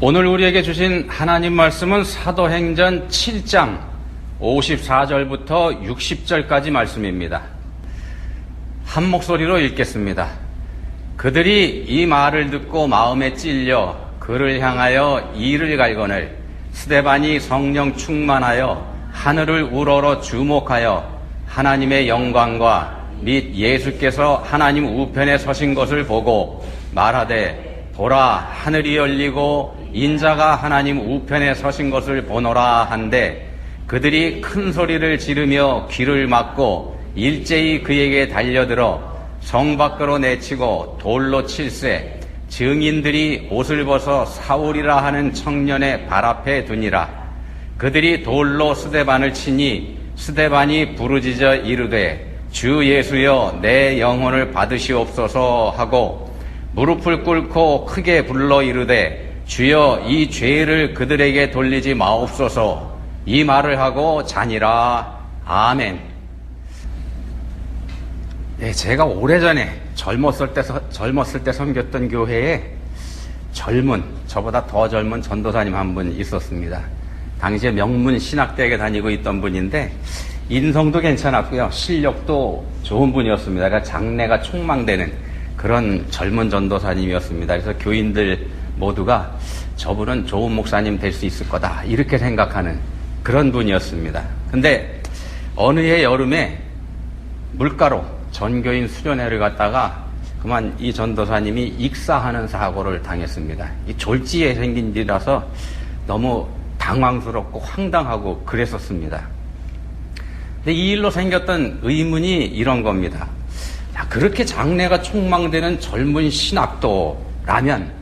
오늘 우리에게 주신 하나님 말씀은 사도행전 7장 54절부터 60절까지 말씀입니다. 한 목소리로 읽겠습니다. 그들이 이 말을 듣고 마음에 찔려 그를 향하여 이를 갈거늘 스데반이 성령 충만하여 하늘을 우러러 주목하여 하나님의 영광과 및 예수께서 하나님 우편에 서신 것을 보고 말하되 보라 하늘이 열리고 인자가 하나님 우편에 서신 것을 보노라 한데 그들이 큰 소리를 지르며 귀를 막고 일제히 그에게 달려들어 성 밖으로 내치고 돌로 칠세 증인들이 옷을 벗어 사울이라 하는 청년의 발 앞에 두니라. 그들이 돌로 스데반을 치니 스데반이 부르짖어 이르되 주 예수여 내 영혼을 받으시옵소서 하고 무릎을 꿇고 크게 불러 이르되 주여 이 죄를 그들에게 돌리지 마옵소서. 이 말을 하고 자니라. 아멘. 네, 제가 오래전에 젊었을 때 섬겼던 교회에 저보다 더 젊은 전도사님 한 분 있었습니다. 당시에 명문 신학대학에 다니고 있던 분인데 인성도 괜찮았고요. 실력도 좋은 분이었습니다. 그러니까 장래가 촉망되는 그런 젊은 전도사님이었습니다. 그래서 교인들 모두가 저분은 좋은 목사님 될 수 있을 거다 이렇게 생각하는 그런 분이었습니다. 근데 어느 해 여름에 물가로 전교인 수련회를 갔다가 그만 이 전도사님이 익사하는 사고를 당했습니다. 이 졸지에 생긴 일이라서 너무 당황스럽고 황당하고 그랬었습니다. 근데 이 일로 생겼던 의문이 이런 겁니다. 야, 그렇게 장래가 촉망되는 젊은 신학도라면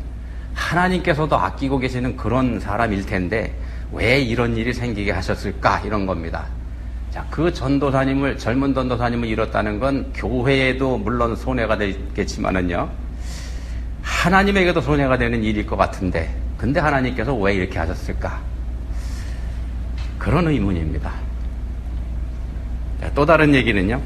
하나님께서도 아끼고 계시는 그런 사람일 텐데 왜 이런 일이 생기게 하셨을까 이런 겁니다. 자, 그 전도사님을 젊은 전도사님을 잃었다는 건 교회에도 물론 손해가 되겠지만은요 하나님에게도 손해가 되는 일일 것 같은데 근데 하나님께서 왜 이렇게 하셨을까? 그런 의문입니다. 자, 또 다른 얘기는요.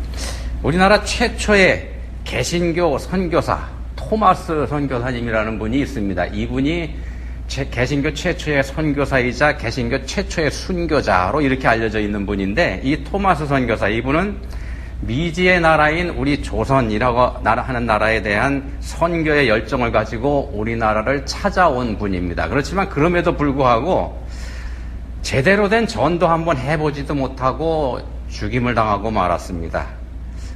우리나라 최초의 개신교 선교사 토마스 선교사님이라는 분이 있습니다. 이분이 개신교 최초의 선교사이자 개신교 최초의 순교자로 이렇게 알려져 있는 분인데 이 토마스 선교사 이분은 미지의 나라인 우리 조선이라고 하는 나라에 대한 선교의 열정을 가지고 우리나라를 찾아온 분입니다. 그렇지만 그럼에도 불구하고 제대로 된 전도 한번 해보지도 못하고 죽임을 당하고 말았습니다.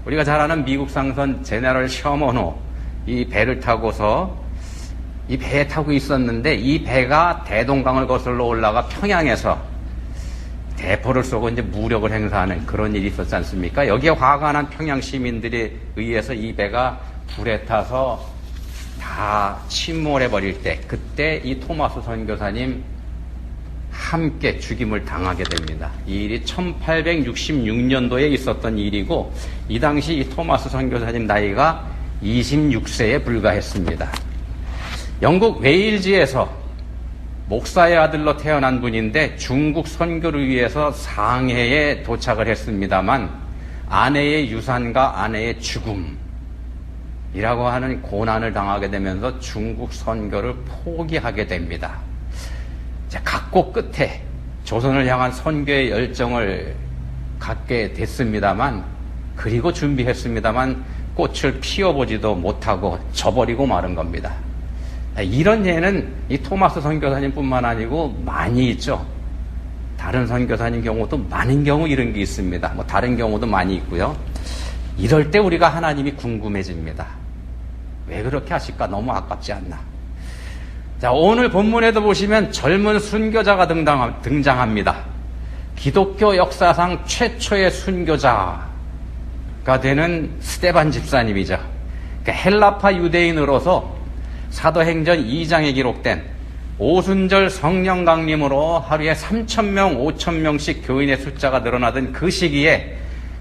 우리가 잘 아는 미국 상선 제너럴 셔먼호 이 배를 타고서 이 배에 타고 있었는데 이 배가 대동강을 거슬러 올라가 평양에서 대포를 쏘고 이제 무력을 행사하는 그런 일이 있었지 않습니까? 여기에 화가 난 평양 시민들에 의해서 이 배가 불에 타서 다 침몰해 버릴 때 그때 이 토마스 선교사님 함께 죽임을 당하게 됩니다. 이 일이 1866년도에 있었던 일이고 이 당시 이 토마스 선교사님 나이가 26세에 불과했습니다. 영국 웨일즈에서 목사의 아들로 태어난 분인데 중국 선교를 위해서 상해에 도착을 했습니다만 아내의 유산과 아내의 죽음이라고 하는 고난을 당하게 되면서 중국 선교를 포기하게 됩니다. 각고 끝에 조선을 향한 선교의 열정을 갖게 됐습니다만 그리고 준비했습니다만 꽃을 피워보지도 못하고 져버리고 마른 겁니다. 이런 예는 이 토마스 선교사님 뿐만 아니고 많이 있죠. 다른 선교사님 경우도 많은 경우 이런 게 있습니다. 다른 경우도 많이 있고요. 이럴 때 우리가 하나님이 궁금해집니다. 왜 그렇게 하실까? 너무 아깝지 않나? 자, 오늘 본문에도 보시면 젊은 순교자가 등장합니다. 기독교 역사상 최초의 순교자가 되는 스데반 집사님이죠. 그러니까 헬라파 유대인으로서 사도행전 2장에 기록된 오순절 성령 강림으로 하루에 3,000명, 5,000명씩 교인의 숫자가 늘어나던 그 시기에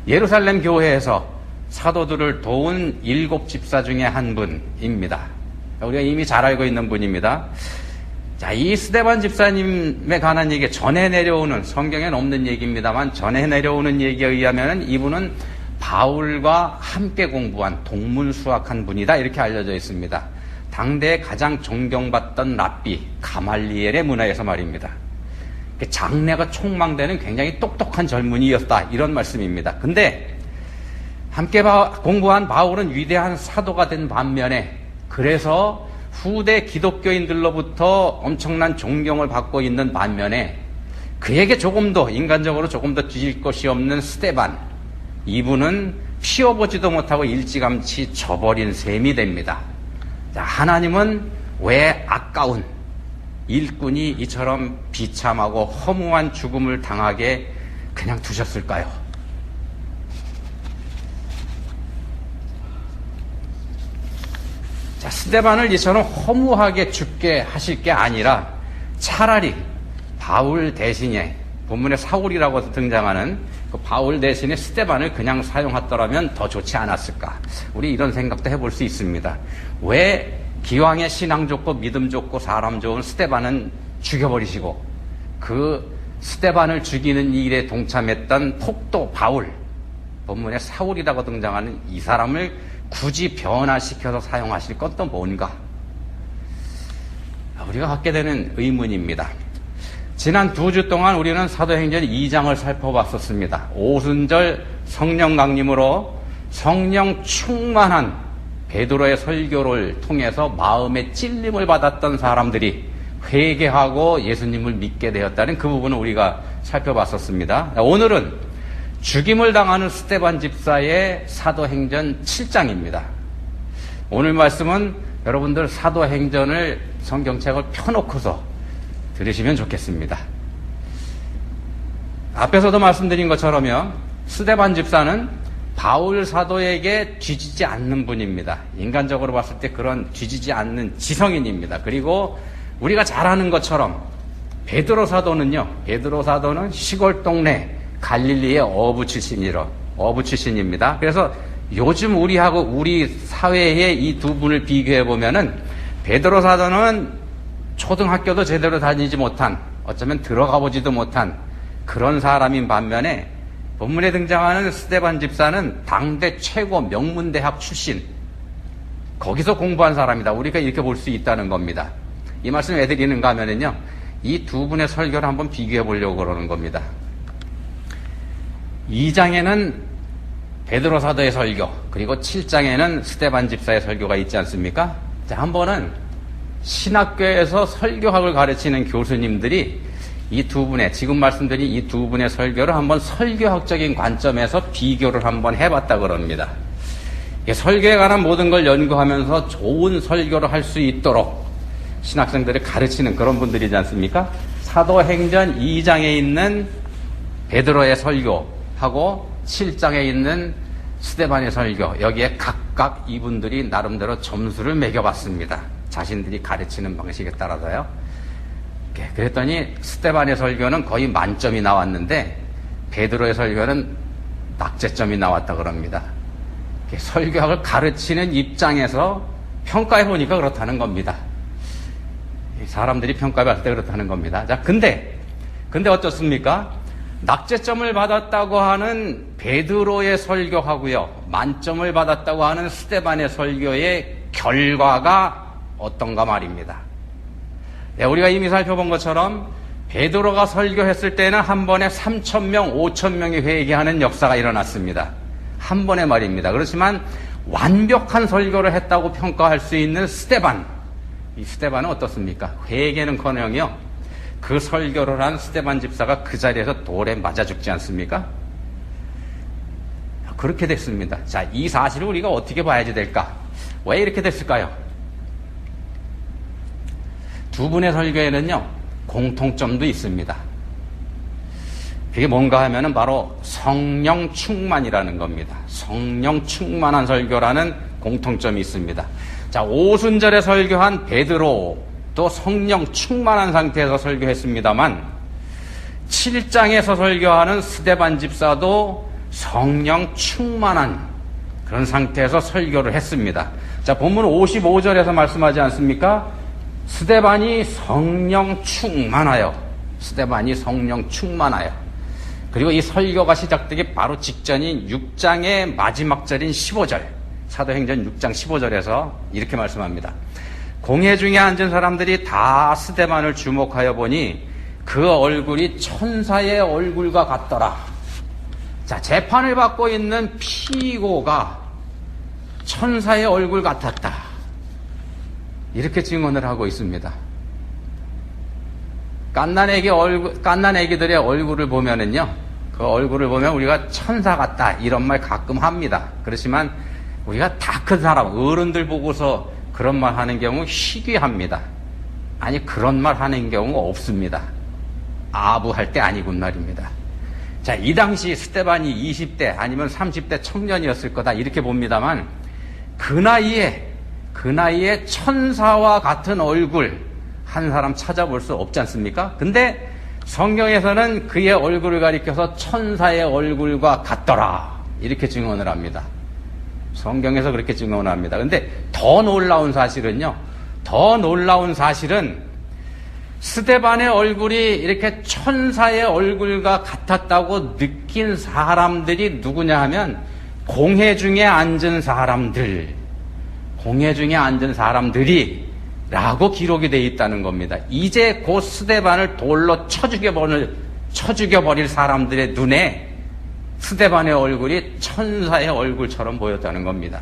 예루살렘 교회에서 사도들을 도운 7 집사 중에 한 분입니다. 우리가 이미 잘 알고 있는 분입니다. 자, 이 스데반 집사님에 관한 얘기 전해 내려오는 성경에는 없는 얘기입니다만 전해 내려오는 얘기에 의하면 이분은 바울과 함께 공부한 동문수학한 분이다 이렇게 알려져 있습니다. 당대에 가장 존경받던 랍비 가말리엘의 문화에서 말입니다. 장래가 촉망되는 굉장히 똑똑한 젊은이였다, 이런 말씀입니다. 근데 함께 공부한 바울은 위대한 사도가 된 반면에, 그래서 후대 기독교인들로부터 엄청난 존경을 받고 있는 반면에, 그에게 인간적으로 조금 더 뒤질 것이 없는 스데반, 이분은 피워보지도 못하고 일찌감치 져버린 셈이 됩니다. 자, 하나님은 왜 아까운 일꾼이 이처럼 비참하고 허무한 죽음을 당하게 그냥 두셨을까요? 자, 스데반을 이처럼 허무하게 죽게 하실 게 아니라 차라리 바울 대신에, 본문에 사울이라고 등장하는 그 바울 대신에 스데반을 그냥 사용했더라면 더 좋지 않았을까? 우리 이런 생각도 해볼 수 있습니다. 왜 기왕에 신앙 좋고 믿음 좋고 사람 좋은 스데반은 죽여버리시고, 그 스데반을 죽이는 일에 동참했던 폭도 바울, 본문에 사울이라고 등장하는 이 사람을 굳이 변화시켜서 사용하실 것도 뭔가? 우리가 갖게 되는 의문입니다. 지난 2주 동안 우리는 사도행전 2장을 살펴봤었습니다. 오순절 성령 강림으로 성령 충만한 베드로의 설교를 통해서 마음의 찔림을 받았던 사람들이 회개하고 예수님을 믿게 되었다는 그 부분을 우리가 살펴봤었습니다. 오늘은 죽임을 당하는 스데반 집사의 사도행전 7장입니다. 오늘 말씀은 여러분들 사도행전을 성경책을 펴놓고서 들으시면 좋겠습니다. 앞에서도 말씀드린 것처럼요, 스데반 집사는 바울 사도에게 뒤지지 않는 분입니다. 인간적으로 봤을 때 그런 뒤지지 않는 지성인입니다. 그리고 우리가 잘 아는 것처럼 베드로 사도는 시골 동네 갈릴리의 어부 출신입니다. 그래서 요즘 우리하고 우리 사회의 이 두 분을 비교해 보면은 베드로 사도는 초등학교도 제대로 다니지 못한, 어쩌면 들어가 보지도 못한 그런 사람인 반면에, 본문에 등장하는 스데반 집사는 당대 최고 명문대학 출신, 거기서 공부한 사람이다. 우리가 이렇게 볼 수 있다는 겁니다. 이 말씀 왜 드리는가 하면은요, 이 두 분의 설교를 한번 비교해 보려고 그러는 겁니다. 2장에는 베드로 사도의 설교, 그리고 7장에는 스데반 집사의 설교가 있지 않습니까? 자, 한 번은 신학교에서 설교학을 가르치는 교수님들이 이 두 분의, 지금 말씀드린 이 두 분의 설교를 한번 설교학적인 관점에서 비교를 한번 해봤다 그럽니다. 설교에 관한 모든 걸 연구하면서 좋은 설교를 할 수 있도록 신학생들을 가르치는 그런 분들이지 않습니까? 사도행전 2장에 있는 베드로의 설교하고 7장에 있는 스데반의 설교, 여기에 각각 이분들이 나름대로 점수를 매겨봤습니다. 자신들이 가르치는 방식에 따라서요. 그랬더니 스데반의 설교는 거의 만점이 나왔는데 베드로의 설교는 낙제점이 나왔다 그럽니다. 설교학을 가르치는 입장에서 평가해 보니까 그렇다는 겁니다. 사람들이 평가해 봤을 때 그렇다는 겁니다. 자, 근데 어떻습니까? 낙제점을 받았다고 하는 베드로의 설교하고요, 만점을 받았다고 하는 스데반의 설교의 결과가 어떤가 말입니다. 네, 우리가 이미 살펴본 것처럼 베드로가 설교했을 때는 한 번에 3,000명, 5,000명이 회개하는 역사가 일어났습니다. 한 번에 말입니다. 그렇지만 완벽한 설교를 했다고 평가할 수 있는 스데반, 이 스데반은 어떻습니까? 회개는커녕요, 그 설교를 한 스데반 집사가 그 자리에서 돌에 맞아 죽지 않습니까? 그렇게 됐습니다. 자, 이 사실을 우리가 어떻게 봐야지 될까? 왜 이렇게 됐을까요? 두 분의 설교에는요, 공통점도 있습니다. 그게 뭔가 하면은 바로 성령 충만이라는 겁니다. 성령 충만한 설교라는 공통점이 있습니다. 자, 오순절에 설교한 베드로도 성령 충만한 상태에서 설교했습니다만, 7장에서 설교하는 스데반 집사도 성령 충만한 그런 상태에서 설교를 했습니다. 자, 본문 55절에서 말씀하지 않습니까? 스데반이 성령 충만하여, 그리고 이 설교가 시작되기 바로 직전인 6장의 마지막 절인 15절, 사도행전 6장 15절에서 이렇게 말씀합니다. 공회 중에 앉은 사람들이 다 스데반을 주목하여 보니 그 얼굴이 천사의 얼굴과 같더라. 자, 재판을 받고 있는 피고가 천사의 얼굴 같았다. 이렇게 증언을 하고 있습니다. 갓난애기들의 얼굴을 보면은요, 그 얼굴을 보면 우리가 천사 같다 이런 말 가끔 합니다. 그렇지만 우리가 다 큰 사람, 어른들 보고서 그런 말 하는 경우 희귀합니다. 아니, 그런 말 하는 경우 없습니다. 아부할 때 아니군 말입니다. 자, 이 당시 스데반이 20대 아니면 30대 청년이었을 거다 이렇게 봅니다만 그 나이에 천사와 같은 얼굴 한 사람 찾아볼 수 없지 않습니까? 근데 성경에서는 그의 얼굴을 가리켜서 천사의 얼굴과 같더라 이렇게 증언을 합니다. 성경에서 그렇게 증언을 합니다. 근데 더 놀라운 사실은 스데반의 얼굴이 이렇게 천사의 얼굴과 같았다고 느낀 사람들이 누구냐 하면 공회 중에 앉은 사람들이 라고 기록이 되어 있다는 겁니다. 이제 곧 스데반을 돌로 쳐 죽여버릴 사람들의 눈에 스데반의 얼굴이 천사의 얼굴처럼 보였다는 겁니다.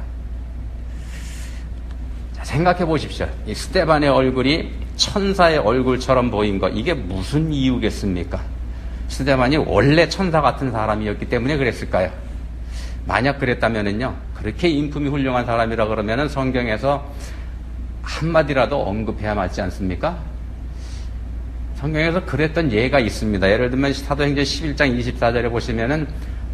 자, 생각해 보십시오. 이 스데반의 얼굴이 천사의 얼굴처럼 보인 거, 이게 무슨 이유겠습니까? 스데반이 원래 천사 같은 사람이었기 때문에 그랬을까요? 만약 그랬다면은요, 그렇게 인품이 훌륭한 사람이라 그러면은 성경에서 한마디라도 언급해야 맞지 않습니까? 성경에서 그랬던 예가 있습니다. 예를 들면 사도행전 11장 24절에 보시면은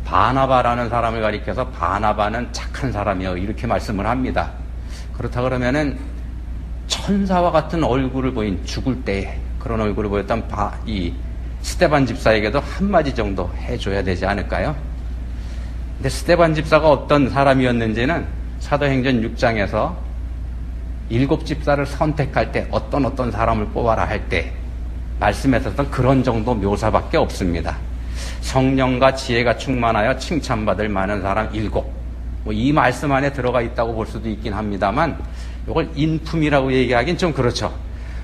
바나바라는 사람을 가리켜서 바나바는 착한 사람이요 이렇게 말씀을 합니다. 그렇다 그러면은 천사와 같은 얼굴을 보인, 죽을 때에 그런 얼굴을 보였던 이 스데반 집사에게도 한마디 정도 해줘야 되지 않을까요? 근데 스데반 집사가 어떤 사람이었는지는 사도행전 6장에서 7 집사를 선택할 때 어떤 사람을 뽑아라 할 때 말씀했었던 그런 정도 묘사밖에 없습니다. 성령과 지혜가 충만하여 칭찬받을 많은 사람 7. 이 말씀 안에 들어가 있다고 볼 수도 있긴 합니다만 이걸 인품이라고 얘기하긴 좀 그렇죠.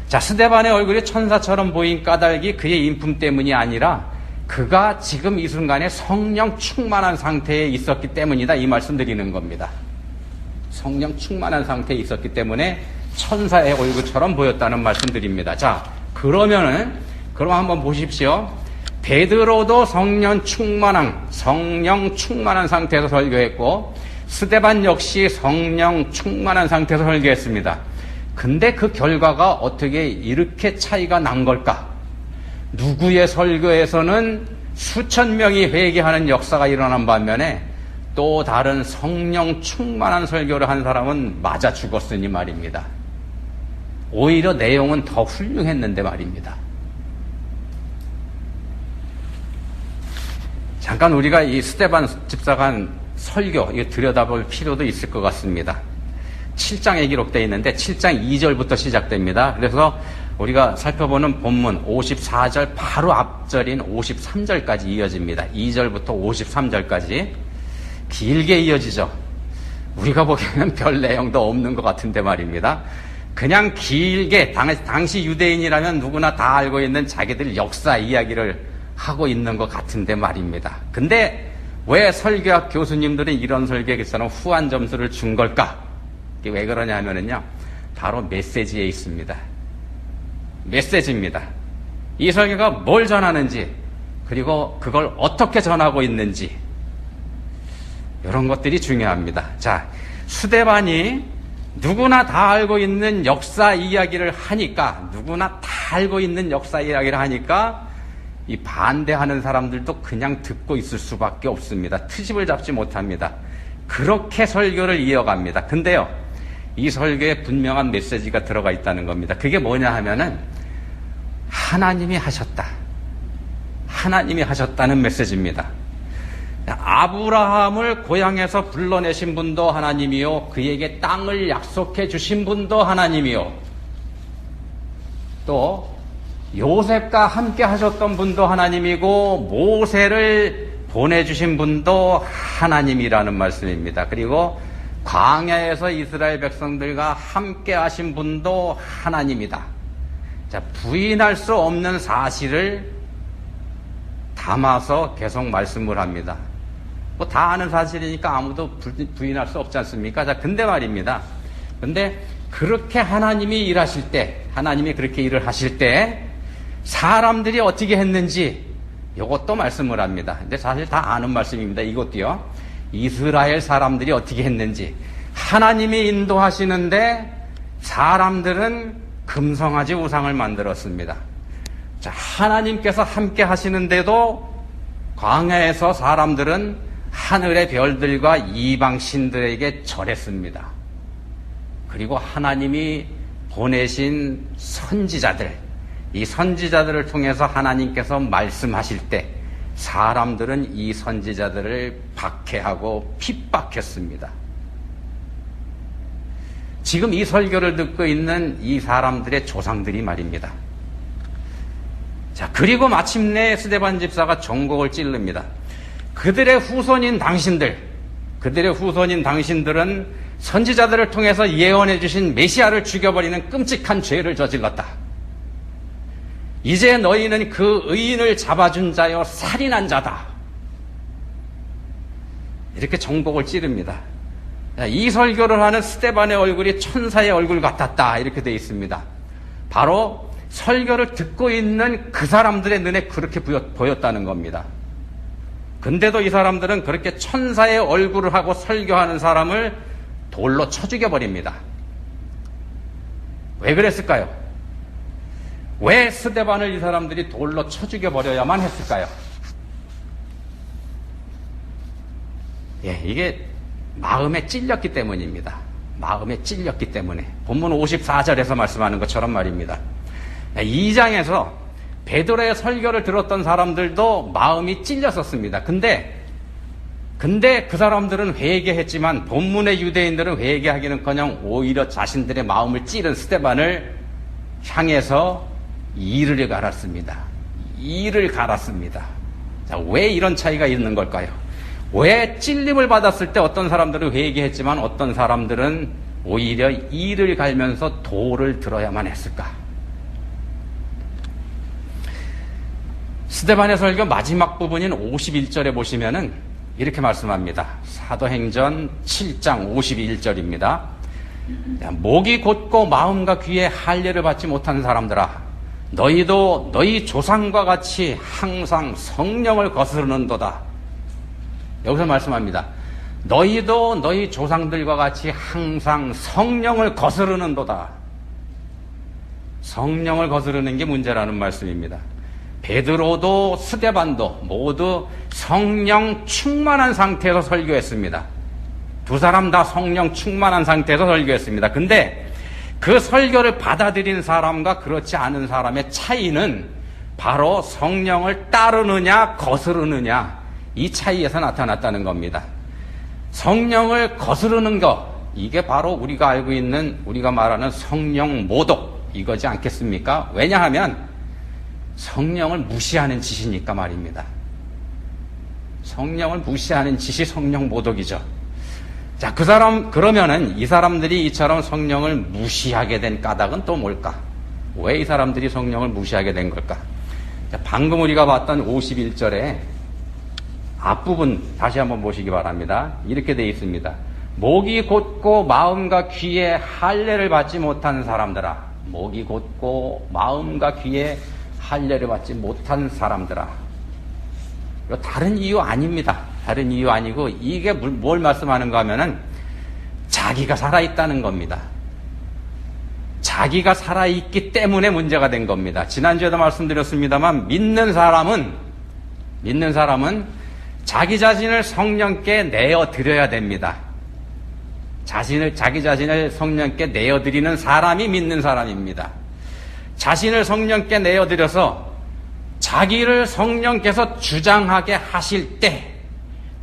자, 스데반의 얼굴이 천사처럼 보인 까닭이 그의 인품 때문이 아니라 그가 지금 이 순간에 성령 충만한 상태에 있었기 때문이다 이 말씀 드리는 겁니다. 성령 충만한 상태에 있었기 때문에 천사의 얼굴처럼 보였다는 말씀 드립니다. 자, 그럼 한번 보십시오. 베드로도 성령 충만한 상태에서 설교했고 스데반 역시 성령 충만한 상태에서 설교했습니다. 근데 그 결과가 어떻게 이렇게 차이가 난 걸까? 누구의 설교에서는 수천 명이 회개하는 역사가 일어난 반면에 또 다른 성령 충만한 설교를 한 사람은 맞아 죽었으니 말입니다. 오히려 내용은 더 훌륭했는데 말입니다. 잠깐 우리가 이 스데반 집사가 한 설교 이거 들여다볼 필요도 있을 것 같습니다. 7장에 기록되어 있는데 7장 2절부터 시작됩니다. 그래서 우리가 살펴보는 본문 54절 바로 앞절인 53절까지 이어집니다. 2절부터 53절까지 길게 이어지죠. 우리가 보기에는 별 내용도 없는 것 같은데 말입니다. 그냥 길게 당시 유대인이라면 누구나 다 알고 있는 자기들 역사 이야기를 하고 있는 것 같은데 말입니다. 근데 왜 설교학 교수님들은 이런 설교에서는 후한 점수를 준 걸까? 이게 왜 그러냐 하면은요, 바로 메시지에 있습니다. 메시지입니다. 이 설교가 뭘 전하는지, 그리고 그걸 어떻게 전하고 있는지, 이런 것들이 중요합니다. 자, 스데반이 누구나 다 알고 있는 역사 이야기를 하니까 이 반대하는 사람들도 그냥 듣고 있을 수밖에 없습니다. 트집을 잡지 못합니다. 그렇게 설교를 이어갑니다. 근데요, 이 설교에 분명한 메시지가 들어가 있다는 겁니다. 그게 뭐냐 하면은 하나님이 하셨다는 메시지입니다. 아브라함을 고향에서 불러내신 분도 하나님이요, 그에게 땅을 약속해 주신 분도 하나님이요, 또 요셉과 함께 하셨던 분도 하나님이고 모세를 보내주신 분도 하나님이라는 말씀입니다. 그리고 광야에서 이스라엘 백성들과 함께 하신 분도 하나님이다. 자, 부인할 수 없는 사실을 담아서 계속 말씀을 합니다. 뭐 다 아는 사실이니까 아무도 부인할 수 없지 않습니까? 자, 근데 말입니다. 근데 그렇게 하나님이 일하실 때, 하나님이 그렇게 일을 하실 때 사람들이 어떻게 했는지 이것도 말씀을 합니다. 근데 사실 다 아는 말씀입니다. 이것도요. 이스라엘 사람들이 어떻게 했는지. 하나님이 인도하시는데 사람들은 금성아지 우상을 만들었습니다. 자, 하나님께서 함께 하시는데도 광야에서 사람들은 하늘의 별들과 이방 신들에게 절했습니다. 그리고 하나님이 보내신 선지자들, 이 선지자들을 통해서 하나님께서 말씀하실 때 사람들은 이 선지자들을 박해하고 핍박했습니다. 지금 이 설교를 듣고 있는 이 사람들의 조상들이 말입니다. 자, 그리고 마침내 스데반 집사가 종곡을 찌릅니다. 그들의 후손인 당신들은 선지자들을 통해서 예언해 주신 메시아를 죽여버리는 끔찍한 죄를 저질렀다. 이제 너희는 그 의인을 잡아준 자여 살인한 자다. 이렇게 종곡을 찌릅니다. 이 설교를 하는 스데반의 얼굴이 천사의 얼굴 같았다. 이렇게 되어 있습니다. 바로 설교를 듣고 있는 그 사람들의 눈에 그렇게 보였다는 겁니다. 근데도 이 사람들은 그렇게 천사의 얼굴을 하고 설교하는 사람을 돌로 쳐 죽여버립니다. 왜 그랬을까요? 왜 스데반을 이 사람들이 돌로 쳐 죽여버려야만 했을까요? 예, 이게 마음에 찔렸기 때문입니다. 마음에 찔렸기 때문에. 본문 54절에서 말씀하는 것처럼 말입니다. 2장에서 베드로의 설교를 들었던 사람들도 마음이 찔렸었습니다. 근데 그 사람들은 회개했지만 본문의 유대인들은 회개하기는커녕 오히려 자신들의 마음을 찌른 스데반을 향해서 이를 갈았습니다. 이를 갈았습니다. 자, 왜 이런 차이가 있는 걸까요? 왜 찔림을 받았을 때 어떤 사람들은 회개했지만 어떤 사람들은 오히려 이를 갈면서 돌을 들어야만 했을까? 스데반의 설교 마지막 부분인 51절에 보시면은 이렇게 말씀합니다. 사도행전 7장 51절입니다. 목이 곧고 마음과 귀에 할례를 받지 못한 사람들아, 너희도 너희 조상과 같이 항상 성령을 거스르는도다. 여기서 말씀합니다. 너희도 너희 조상들과 같이 항상 성령을 거스르는도다. 성령을 거스르는 게 문제라는 말씀입니다. 베드로도 스데반도 모두 성령 충만한 상태에서 설교했습니다. 두 사람 다 성령 충만한 상태에서 설교했습니다. 근데 그 설교를 받아들인 사람과 그렇지 않은 사람의 차이는 바로 성령을 따르느냐 거스르느냐, 이 차이에서 나타났다는 겁니다. 성령을 거스르는 것, 이게 바로 우리가 알고 있는, 우리가 말하는 성령 모독 이거지 않겠습니까? 왜냐하면 성령을 무시하는 짓이니까 말입니다. 성령을 무시하는 짓이 성령 모독이죠. 자, 그러면은 이 사람들이 이처럼 성령을 무시하게 된 까닭은 또 뭘까? 왜 이 사람들이 성령을 무시하게 된 걸까? 자, 방금 우리가 봤던 51절에 앞부분 다시 한번 보시기 바랍니다. 이렇게 되어 있습니다. 목이 곧고 마음과 귀에 할례를 받지 못한 사람들아. 목이 곧고 마음과 귀에 할례를 받지 못한 사람들아. 다른 이유 아닙니다. 다른 이유 아니고 이게 뭘 말씀하는가 하면은 자기가 살아있다는 겁니다. 자기가 살아있기 때문에 문제가 된 겁니다. 지난주에도 말씀드렸습니다만 믿는 사람은 자기 자신을 성령께 내어드려야 됩니다. 자기 자신을 성령께 내어드리는 사람이 믿는 사람입니다. 자신을 성령께 내어드려서 자기를 성령께서 주장하게 하실 때,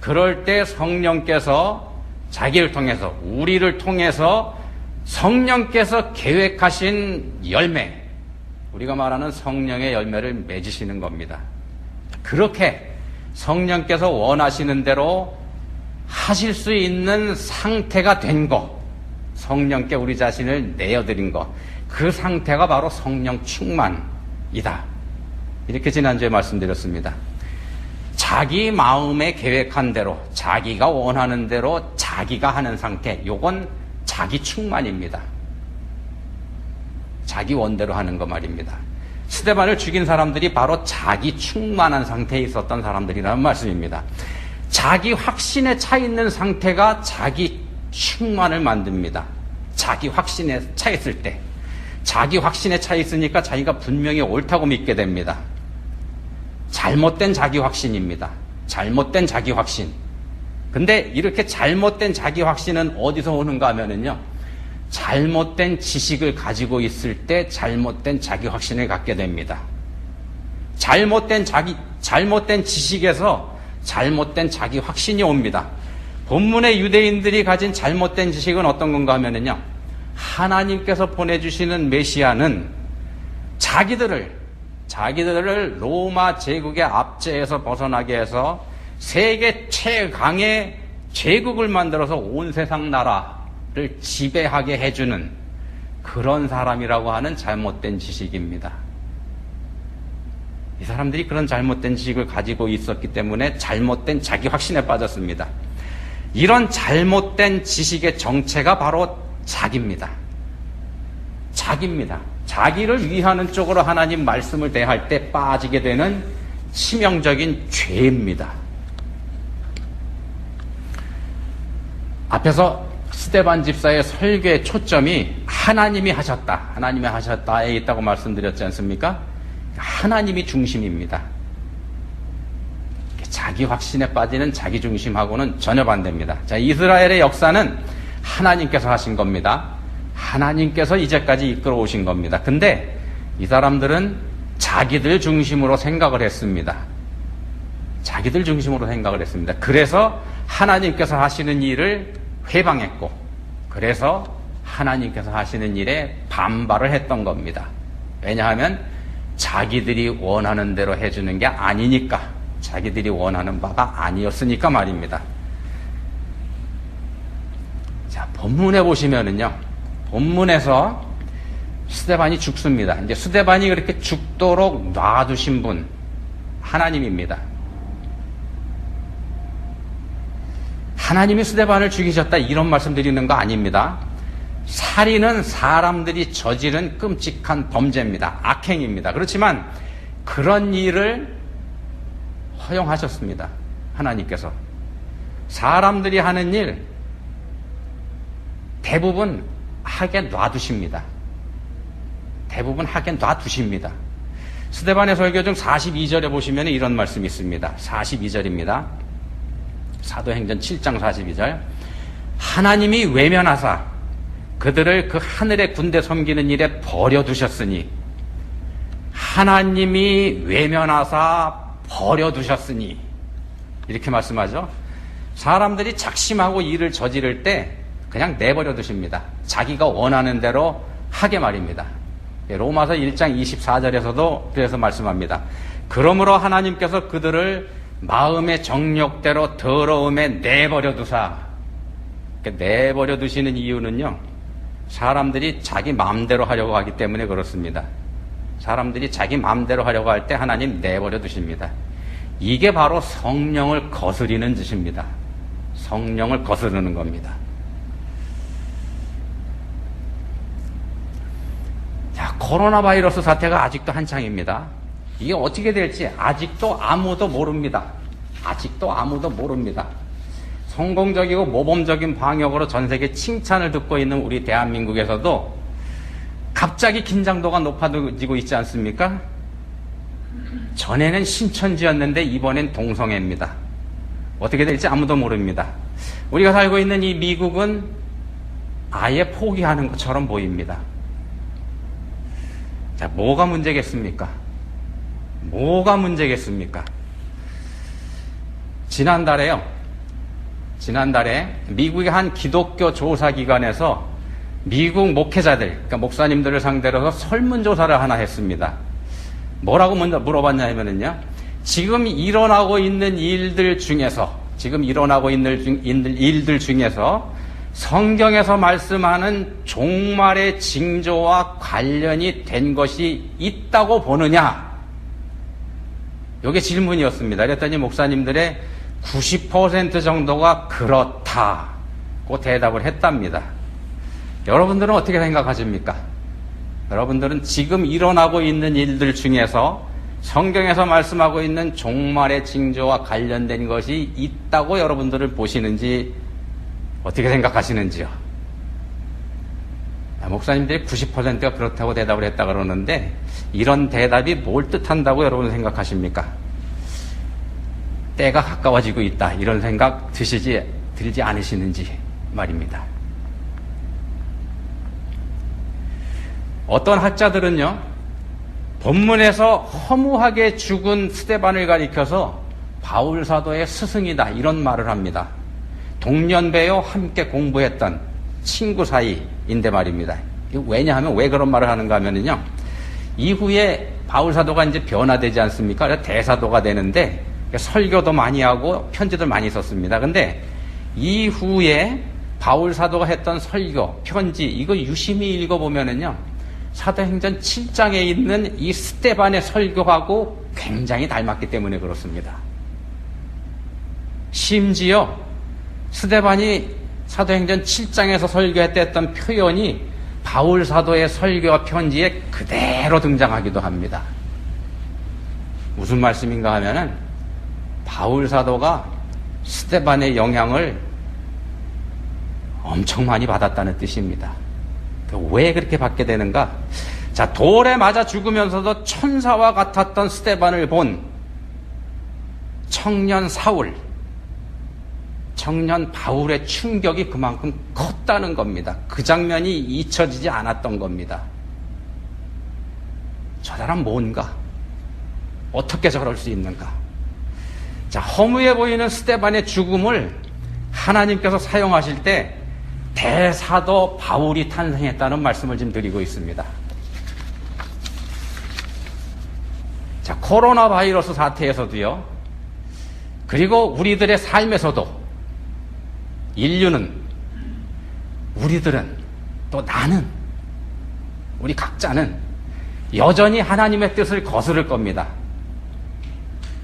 그럴 때 성령께서 자기를 통해서, 우리를 통해서 성령께서 계획하신 열매, 우리가 말하는 성령의 열매를 맺으시는 겁니다. 그렇게 성령께서 원하시는 대로 하실 수 있는 상태가 된 거, 성령께 우리 자신을 내어드린 거, 그 상태가 바로 성령 충만이다. 이렇게 지난주에 말씀드렸습니다. 자기 마음에 계획한 대로, 자기가 원하는 대로 자기가 하는 상태, 요건 자기 충만입니다. 자기 원대로 하는 거 말입니다. 스데반을 죽인 사람들이 바로 자기 충만한 상태에 있었던 사람들이라는 말씀입니다. 자기 확신에 차 있는 상태가 자기 충만을 만듭니다. 자기 확신에 차 있을 때, 자기 확신에 차 있으니까 자기가 분명히 옳다고 믿게 됩니다. 잘못된 자기 확신입니다. 잘못된 자기 확신. 근데 이렇게 잘못된 자기 확신은 어디서 오는가 하면은요, 잘못된 지식을 가지고 있을 때 잘못된 자기 확신을 갖게 됩니다. 잘못된 지식에서 잘못된 자기 확신이 옵니다. 본문의 유대인들이 가진 잘못된 지식은 어떤 건가 하면은요, 하나님께서 보내주시는 메시아는 자기들을 로마 제국의 압제에서 벗어나게 해서 세계 최강의 제국을 만들어서 온 세상 나라를 지배하게 해주는 그런 사람이라고 하는 잘못된 지식입니다. 이 사람들이 그런 잘못된 지식을 가지고 있었기 때문에 잘못된 자기 확신에 빠졌습니다. 이런 잘못된 지식의 정체가 바로 자기입니다. 자기를 위하는 쪽으로 하나님 말씀을 대할 때 빠지게 되는 치명적인 죄입니다. 앞에서 스데반 집사의 설교의 초점이 하나님이 하셨다에 있다고 말씀드렸지 않습니까? 하나님이 중심입니다. 자기 확신에 빠지는 자기 중심하고는 전혀 반대입니다. 자, 이스라엘의 역사는 하나님께서 하신 겁니다. 하나님께서 이제까지 이끌어 오신 겁니다. 근데 이 사람들은 자기들 중심으로 생각을 했습니다. 그래서 하나님께서 하시는 일을 회방했고, 그래서 하나님께서 하시는 일에 반발을 했던 겁니다. 왜냐하면 자기들이 원하는 대로 해주는 게 아니니까, 자기들이 원하는 바가 아니었으니까 말입니다. 자, 본문에 보시면은요, 본문에서 스데반이 죽습니다. 이제 스데반이 그렇게 죽도록 놔두신 분, 하나님입니다. 하나님이 스데반을 죽이셨다, 이런 말씀 드리는 거 아닙니다. 살인은 사람들이 저지른 끔찍한 범죄입니다. 악행입니다. 그렇지만 그런 일을 허용하셨습니다. 하나님께서. 사람들이 하는 일 대부분 하게 놔두십니다. 스데반의 설교 중 42절에 보시면 이런 말씀이 있습니다. 42절입니다. 사도행전 7장 42절. 하나님이 외면하사 그들을 그 하늘의 군대 섬기는 일에 버려두셨으니, 하나님이 외면하사 버려두셨으니, 이렇게 말씀하죠. 사람들이 작심하고 일을 저지를 때 그냥 내버려 두십니다. 자기가 원하는 대로 하게 말입니다. 로마서 1장 24절에서도 그래서 말씀합니다. 그러므로 하나님께서 그들을 마음의 정욕대로 더러움에 내버려 두사. 내버려 두시는 이유는요, 사람들이 자기 마음대로 하려고 하기 때문에 그렇습니다. 사람들이 자기 마음대로 하려고 할 때 하나님 내버려 두십니다. 이게 바로 성령을 거스리는 짓입니다. 성령을 거스르는 겁니다. 자, 코로나 바이러스 사태가 아직도 한창입니다. 이게 어떻게 될지 아직도 아무도 모릅니다. 성공적이고 모범적인 방역으로 전 세계 칭찬을 듣고 있는 우리 대한민국에서도 갑자기 긴장도가 높아지고 있지 않습니까? 전에는 신천지였는데 이번엔 동성애입니다. 어떻게 될지 아무도 모릅니다. 우리가 살고 있는 이 미국은 아예 포기하는 것처럼 보입니다. 자, 뭐가 문제겠습니까? 지난달에 미국의 한 기독교 조사기관에서 미국 목회자들, 그러니까 목사님들을 상대로 해서 설문조사를 하나 했습니다. 뭐라고 물어봤냐 하면은요, 지금 일어나고 있는 일들 중에서 지금 일어나고 있는 일들 중에서 성경에서 말씀하는 종말의 징조와 관련이 된 것이 있다고 보느냐? 이게 질문이었습니다. 그랬더니 목사님들의 90% 정도가 그렇다고 대답을 했답니다. 여러분들은 어떻게 생각하십니까? 여러분들은 지금 일어나고 있는 일들 중에서 성경에서 말씀하고 있는 종말의 징조와 관련된 것이 있다고 여러분들을 보시는지 어떻게 생각하시는지요? 목사님들이 90%가 그렇다고 대답을 했다 그러는데 이런 대답이 뭘 뜻한다고 여러분 생각하십니까? 때가 가까워지고 있다 이런 생각 들지 않으시는지 말입니다. 어떤 학자들은요, 본문에서 허무하게 죽은 스데반을 가리켜서 바울 사도의 스승이다 이런 말을 합니다. 동년배요 함께 공부했던 친구 사이인데 말입니다. 왜냐하면 왜 그런 말을 하는가 하면요, 이후에 바울 사도가 이제 변화되지 않습니까? 그래서 대사도가 되는데 설교도 많이 하고 편지도 많이 썼습니다. 근데 이후에 바울 사도가 했던 설교, 편지 이거 유심히 읽어보면은요, 사도행전 7장에 있는 이 스데반의 설교하고 굉장히 닮았기 때문에 그렇습니다. 심지어 스데반이 사도행전 7장에서 설교했던 표현이 바울 사도의 설교와 편지에 그대로 등장하기도 합니다. 무슨 말씀인가 하면은 바울 사도가 스데반의 영향을 엄청 많이 받았다는 뜻입니다. 왜 그렇게 받게 되는가? 자, 돌에 맞아 죽으면서도 천사와 같았던 스데반을 본 청년 사울, 청년 바울의 충격이 그만큼 컸다는 겁니다. 그 장면이 잊혀지지 않았던 겁니다. 저 사람 뭔가? 어떻게 저럴 수 있는가? 자, 허무해 보이는 스데반의 죽음을 하나님께서 사용하실 때 대사도 바울이 탄생했다는 말씀을 지금 드리고 있습니다. 자, 코로나 바이러스 사태에서도요, 그리고 우리들의 삶에서도 인류는, 우리들은, 또 나는, 우리 각자는 여전히 하나님의 뜻을 거스를 겁니다.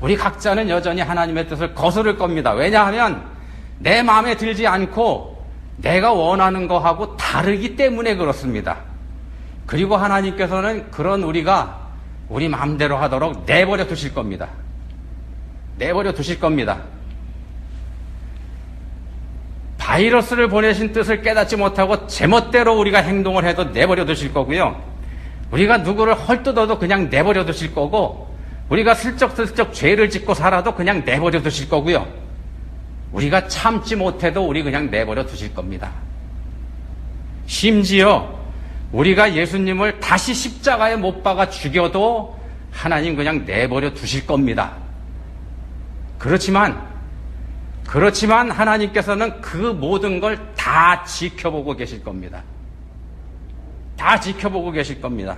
우리 각자는 여전히 하나님의 뜻을 거스를 겁니다. 왜냐하면 내 마음에 들지 않고 내가 원하는 거하고 다르기 때문에 그렇습니다. 그리고 하나님께서는 그런 우리가 우리 마음대로 하도록 내버려 두실 겁니다. 내버려 두실 겁니다. 바이러스를 보내신 뜻을 깨닫지 못하고 제멋대로 우리가 행동을 해도 내버려 두실 거고요. 우리가 누구를 헐뜯어도 그냥 내버려 두실 거고, 우리가 슬쩍슬쩍 죄를 짓고 살아도 그냥 내버려 두실 거고요. 우리가 참지 못해도 우리 그냥 내버려 두실 겁니다. 심지어 우리가 예수님을 다시 십자가에 못 박아 죽여도 하나님 그냥 내버려 두실 겁니다. 그렇지만 하나님께서는 그 모든 걸 다 지켜보고 계실 겁니다. 다 지켜보고 계실 겁니다.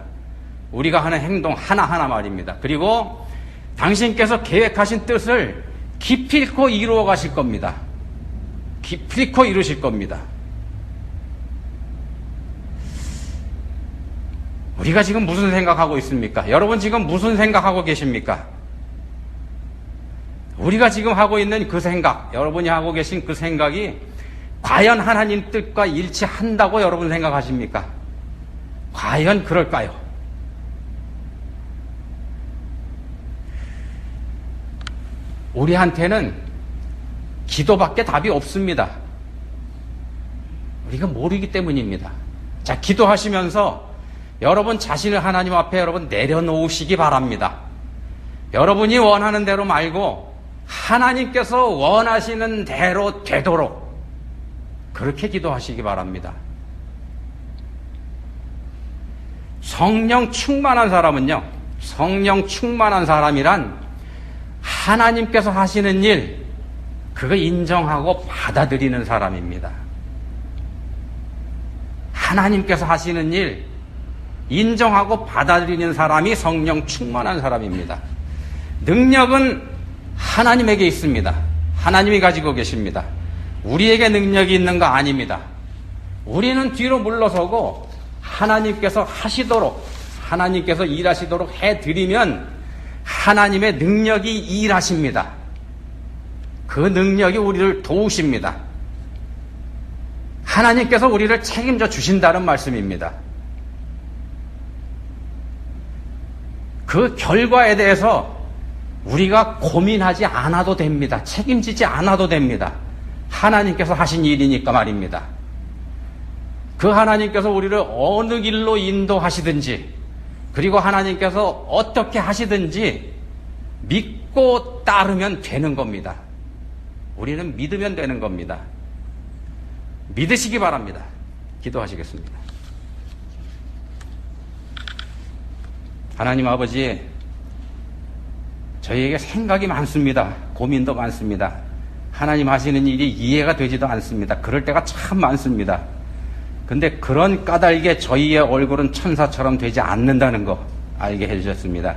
우리가 하는 행동 하나하나 말입니다. 그리고 당신께서 계획하신 뜻을 기필코 이루어 가실 겁니다. 기필코 이루실 겁니다. 우리가 지금 무슨 생각하고 있습니까? 여러분 지금 무슨 생각하고 계십니까? 우리가 지금 하고 있는 그 생각, 여러분이 하고 계신 그 생각이 과연 하나님 뜻과 일치한다고 여러분 생각하십니까? 과연 그럴까요? 우리한테는 기도밖에 답이 없습니다. 우리가 모르기 때문입니다. 자, 기도하시면서 여러분 자신을 하나님 앞에 여러분 내려놓으시기 바랍니다. 여러분이 원하는 대로 말고 하나님께서 원하시는 대로 되도록 그렇게 기도하시기 바랍니다. 성령 충만한 사람은요, 성령 충만한 사람이란 하나님께서 하시는 일, 그거 인정하고 받아들이는 사람입니다. 하나님께서 하시는 일, 인정하고 받아들이는 사람이 성령 충만한 사람입니다. 능력은 하나님에게 있습니다. 하나님이 가지고 계십니다. 우리에게 능력이 있는 거 아닙니다. 우리는 뒤로 물러서고 하나님께서 하시도록, 하나님께서 일하시도록 해드리면 하나님의 능력이 일하십니다. 그 능력이 우리를 도우십니다. 하나님께서 우리를 책임져 주신다는 말씀입니다. 그 결과에 대해서 우리가 고민하지 않아도 됩니다. 책임지지 않아도 됩니다. 하나님께서 하신 일이니까 말입니다. 그 하나님께서 우리를 어느 길로 인도하시든지, 그리고 하나님께서 어떻게 하시든지 믿고 따르면 되는 겁니다. 우리는 믿으면 되는 겁니다. 믿으시기 바랍니다. 기도하시겠습니다. 하나님 아버지, 저희에게 생각이 많습니다. 고민도 많습니다. 하나님 하시는 일이 이해가 되지도 않습니다. 그럴 때가 참 많습니다. 근데 그런 까닭에 저희의 얼굴은 천사처럼 되지 않는다는 거 알게 해주셨습니다.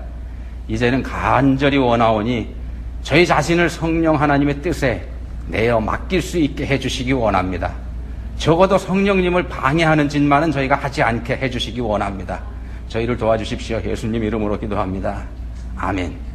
이제는 간절히 원하오니 저희 자신을 성령 하나님의 뜻에 내어 맡길 수 있게 해주시기 원합니다. 적어도 성령님을 방해하는 짓만은 저희가 하지 않게 해주시기 원합니다. 저희를 도와주십시오. 예수님 이름으로 기도합니다. 아멘.